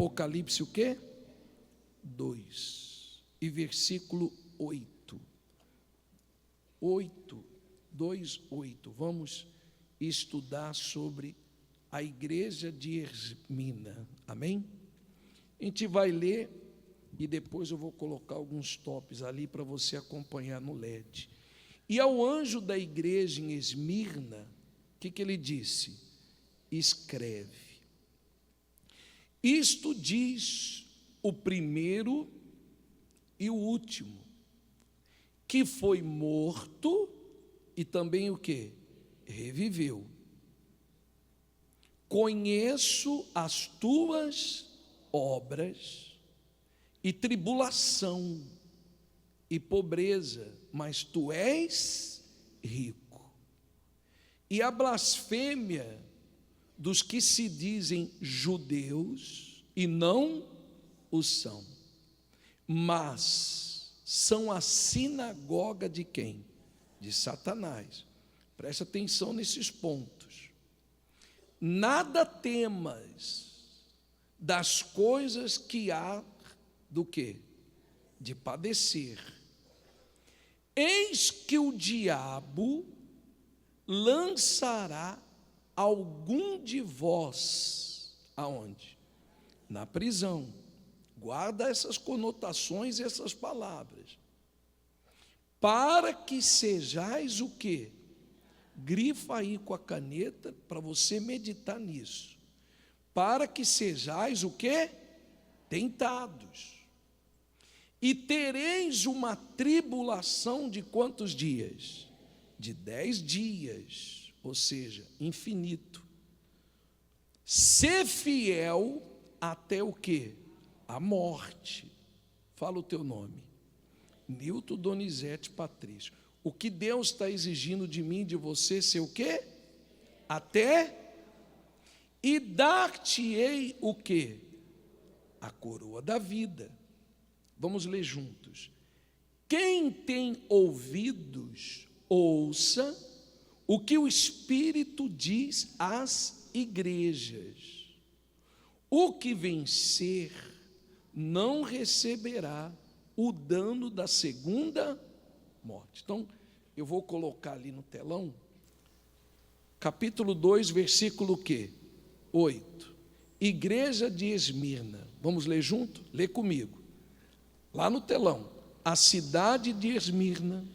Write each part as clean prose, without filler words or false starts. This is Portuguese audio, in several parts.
Apocalipse o quê? 2 e versículo 8. 2:8. Vamos estudar sobre a igreja de Esmirna. Amém? A gente vai ler e depois eu vou colocar alguns tops ali para você acompanhar no LED. E ao anjo da igreja em Esmirna, o que ele disse? Escreve. Isto diz o primeiro e o último, que foi morto e também o quê? Reviveu. Conheço as tuas obras e tribulação e pobreza, mas tu és rico. E a blasfêmia dos que se dizem judeus e não o são, mas são a sinagoga de quem? De Satanás. Presta atenção nesses pontos. Nada temas das coisas que há do quê? De padecer. Eis que o diabo lançará algum de vós, aonde? Na prisão. Guarda essas conotações e essas palavras. Para que sejais o quê? Grifa aí com a caneta para você meditar nisso. Para que sejais o quê? Tentados. E tereis uma tribulação de quantos dias? De 10 dias, ou seja, infinito. Ser fiel até o quê? A morte. Fala o teu nome. Nilton Donizete Patrício. O que Deus está exigindo de mim, de você, ser o quê? Até. E dar-te-ei o quê? A coroa da vida. Vamos ler juntos. Quem tem ouvidos, ouça o que o Espírito diz às igrejas. O que vencer não receberá o dano da segunda morte. Então, eu vou colocar ali no telão, capítulo 2, versículo quê? 8. Igreja de Esmirna. Vamos ler junto? Lê comigo. Lá no telão. A cidade de Esmirna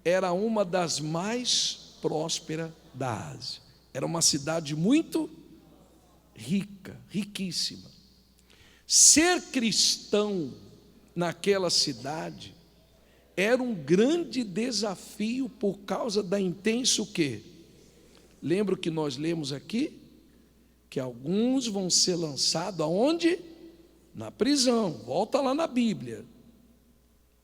era uma das mais prósperas da Ásia. Era uma cidade muito rica, riquíssima. Ser cristão naquela cidade era um grande desafio por causa da intensa o quê? Lembra o que nós lemos aqui? Que alguns vão ser lançados aonde? Na prisão. Volta lá na Bíblia.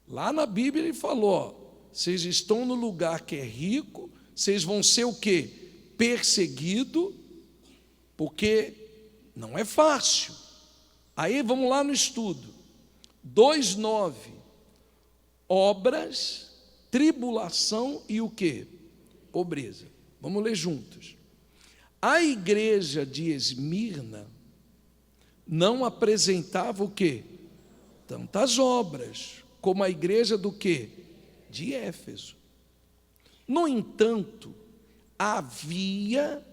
Lá na Bíblia ele falou, ó, vocês estão no lugar que é rico, vocês vão ser o quê? Perseguido, porque não é fácil. Aí vamos lá no estudo. 2:9. Obras, tribulação e o quê? Pobreza. Vamos ler juntos. A igreja de Esmirna não apresentava o quê? Tantas obras, como a igreja do quê? De Éfeso. No entanto, havia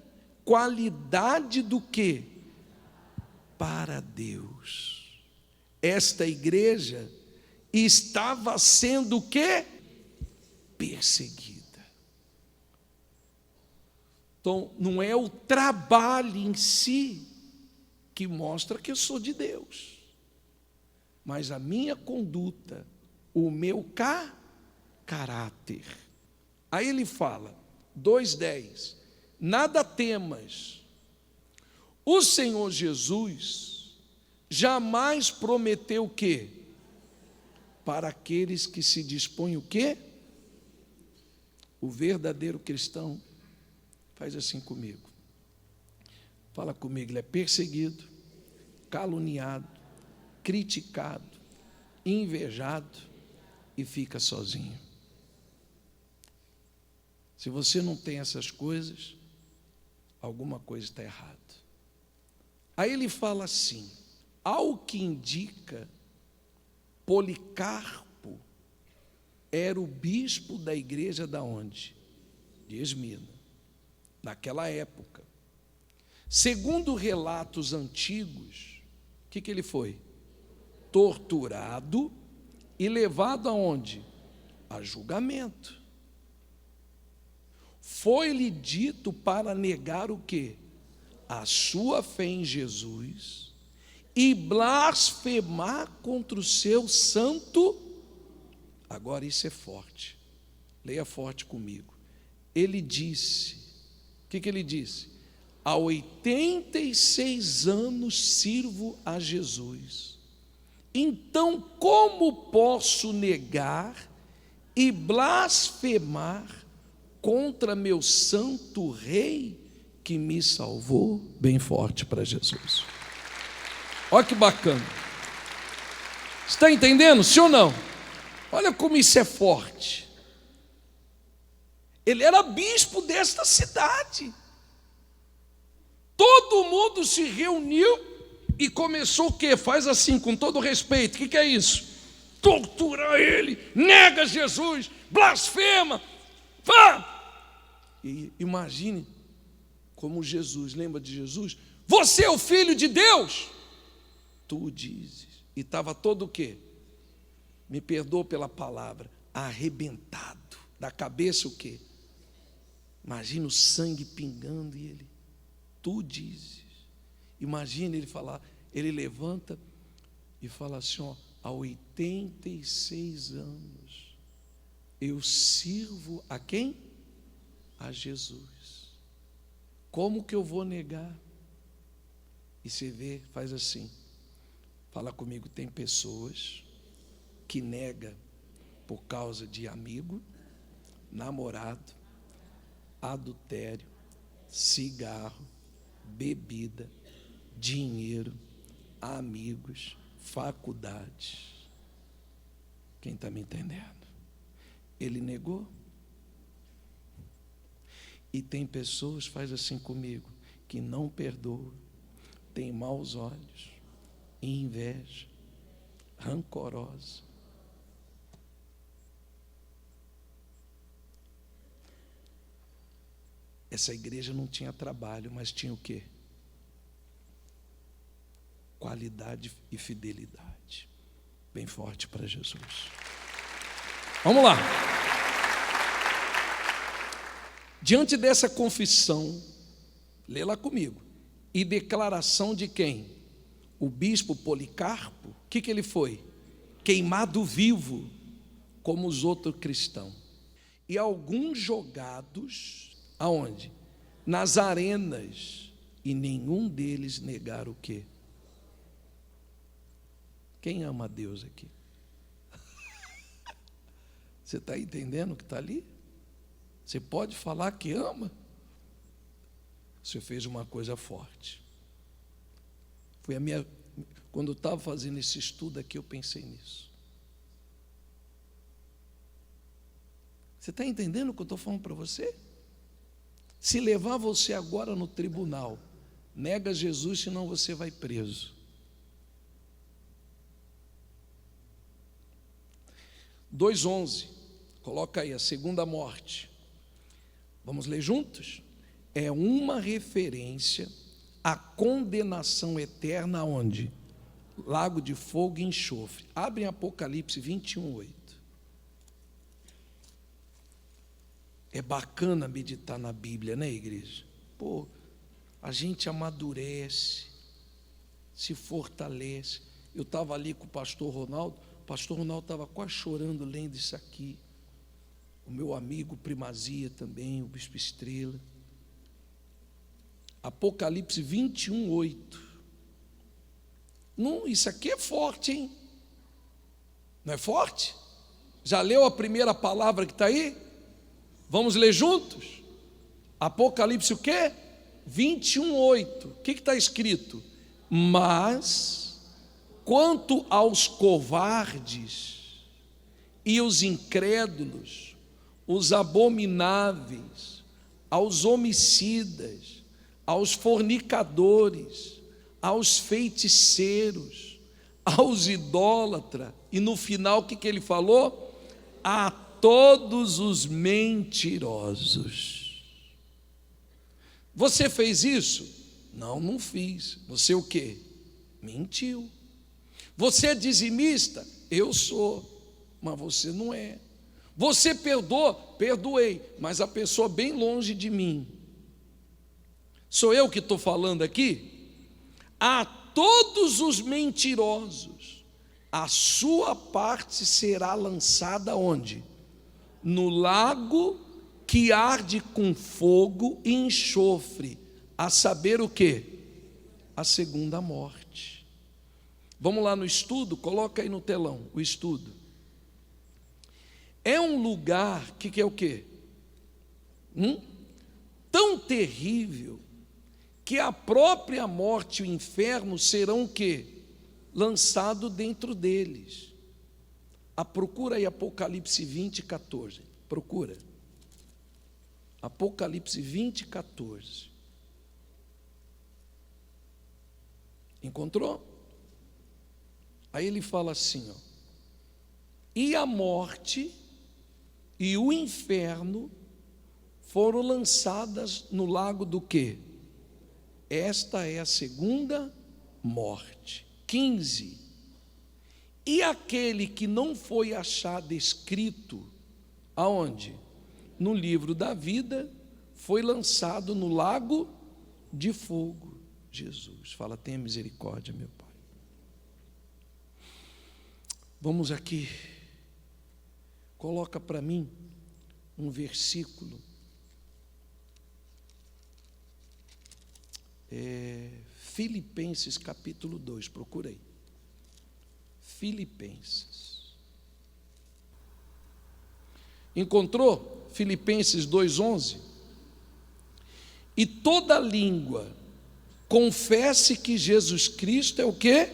qualidade do quê? Para Deus. Esta igreja estava sendo o quê? Perseguida. Então, não é o trabalho em si que mostra que eu sou de Deus, mas a minha conduta, o meu caráter. Aí ele fala, 2:10, nada temas, o Senhor Jesus jamais prometeu o quê? Para aqueles que se dispõem o quê? O verdadeiro cristão faz assim comigo. Fala comigo, ele é perseguido, caluniado, criticado, invejado e fica sozinho. Se você não tem essas coisas, alguma coisa está errada. Aí ele fala assim, Ao que indica, Policarpo era o bispo da igreja da onde? De Esmina, naquela época. Segundo relatos antigos, o que ele foi? Torturado e levado aonde? A julgamento. Foi-lhe dito para negar o quê? A sua fé em Jesus e blasfemar contra o seu santo. Agora isso é forte. Leia forte comigo. Ele disse, o que ele disse? Há 86 anos sirvo a Jesus. Então, como posso negar e blasfemar contra meu santo rei que me salvou? Bem forte para Jesus. Olha que bacana. Está entendendo, sim ou não? Olha como isso é forte. Ele era bispo desta cidade. Todo mundo se reuniu e começou o quê? Faz assim, com todo respeito. O que é isso? Torturar ele, nega Jesus, blasfema. E imagine como Jesus, lembra de Jesus? Você é o Filho de Deus? Tu dizes. E estava todo o quê? Me perdoa pela palavra, arrebentado. Da cabeça o quê? Imagina o sangue pingando e ele, tu dizes. Imagina ele falar, ele levanta e fala assim, ó, há 86 anos eu sirvo a quem? A Jesus. Como que eu vou negar? E você vê, faz assim, fala comigo, tem pessoas que negam por causa de amigo, namorado, adultério, cigarro, bebida, dinheiro, amigos, faculdade. Quem está me entendendo? Ele negou. E tem pessoas, faz assim comigo, que não perdoa, tem maus olhos, inveja, rancorosa. Essa igreja não tinha trabalho, mas tinha o quê? Qualidade e fidelidade. Bem forte para Jesus. Vamos lá. Diante dessa confissão, lê lá comigo, e declaração de quem? O bispo Policarpo, o que ele foi? Queimado vivo, como os outros cristãos. E alguns jogados, aonde? Nas arenas, e nenhum deles negaram o quê? Quem ama a Deus aqui? Você está entendendo o que está ali? Você pode falar que ama? Você fez uma coisa forte. Foi quando eu estava fazendo esse estudo aqui, eu pensei nisso. Você está entendendo o que eu estou falando para você? Se levar você agora no tribunal, nega Jesus, senão você vai preso. 2:11, coloca aí a segunda morte. Vamos ler juntos? É uma referência à condenação eterna onde? Lago de fogo e enxofre. Abre em Apocalipse 21:8. É bacana meditar na Bíblia, né, igreja? Pô, a gente amadurece, se fortalece. Eu estava ali com o pastor Ronaldo estava quase chorando lendo isso aqui. O meu amigo Primazia também, o Bispo Estrela. Apocalipse 21:8. Não, isso aqui é forte, hein? Não é forte? Já leu a primeira palavra que está aí? Vamos ler juntos? Apocalipse o quê? 21:8. O que está escrito? Mas, quanto aos covardes e os incrédulos, os abomináveis, aos homicidas, aos fornicadores, aos feiticeiros, aos idólatras, e no final o que ele falou? A todos os mentirosos. Você fez isso? Não, não fiz. Você o quê? Mentiu. Você é dizimista? Eu sou, mas você não é. Você perdoou? Perdoei, mas a pessoa bem longe de mim. Sou eu que estou falando aqui? A todos os mentirosos, a sua parte será lançada onde? No lago que arde com fogo e enxofre, a saber o quê? A segunda morte. Vamos lá no estudo, coloca aí no telão o estudo. É um lugar que é o quê? Tão terrível, que a própria morte e o inferno serão o quê? Lançado dentro deles. Procura aí Apocalipse 20, 14. Procura. Apocalipse 20, 14. Encontrou? Aí ele fala assim, ó. E a morte e o inferno foram lançadas no lago do quê? Esta é a segunda morte. 15. E aquele que não foi achado escrito, aonde? No livro da vida, foi lançado no lago de fogo. Jesus, fala, tenha misericórdia, meu Pai. Vamos aqui, coloca para mim um versículo. Filipenses capítulo 2, procura aí. Filipenses. Encontrou? Filipenses 2:11. E toda língua confesse que Jesus Cristo é o quê?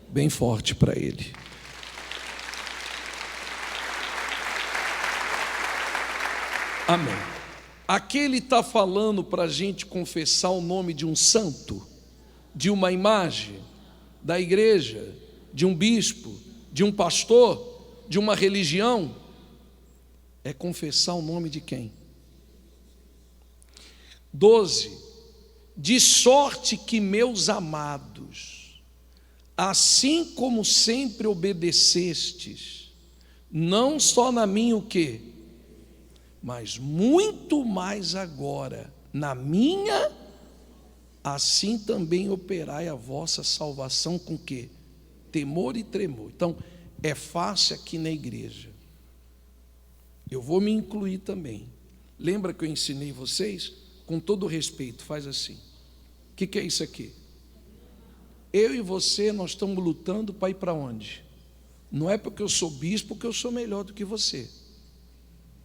Bem forte para ele. Amém. Aqui ele está falando para a gente confessar o nome de um santo, de uma imagem, da igreja, de um bispo, de um pastor, de uma religião. É confessar o nome de quem? 12. De sorte que, meus amados, assim como sempre obedecestes, não só na minha o quê? Mas muito mais agora, na minha, assim também operai a vossa salvação com quê? Temor e tremor. Então, é fácil aqui na igreja. Eu vou me incluir também. Lembra que eu ensinei vocês? Com todo respeito, faz assim. O que é isso aqui? Eu e você, nós estamos lutando para ir para onde? Não é porque eu sou bispo que eu sou melhor do que você.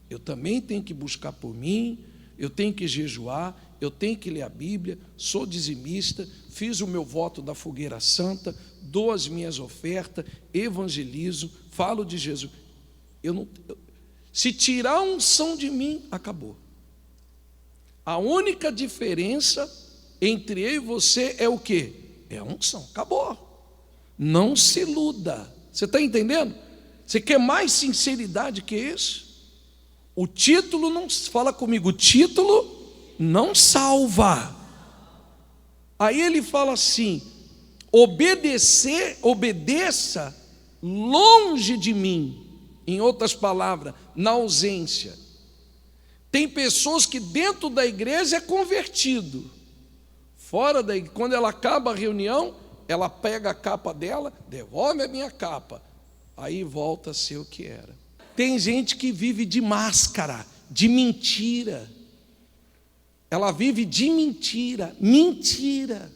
Eu também tenho que buscar por mim, eu tenho que jejuar, eu tenho que ler a Bíblia, sou dizimista, fiz o meu voto da fogueira santa, dou as minhas ofertas, evangelizo, falo de Jesus. Se tirar a unção de mim, acabou. A única diferença entre eu e você é o quê? É a unção, acabou. Não se iluda. Você está entendendo? Você quer mais sinceridade que isso? O título não, fala comigo, o título não salva. Aí ele fala assim: obedeça longe de mim. Em outras palavras, na ausência. Tem pessoas que dentro da igreja é convertido. Fora da igreja, quando ela acaba a reunião, ela pega a capa dela, devolve a minha capa. Aí volta a ser o que era. Tem gente que vive de máscara, de mentira. Ela vive de mentira, mentira.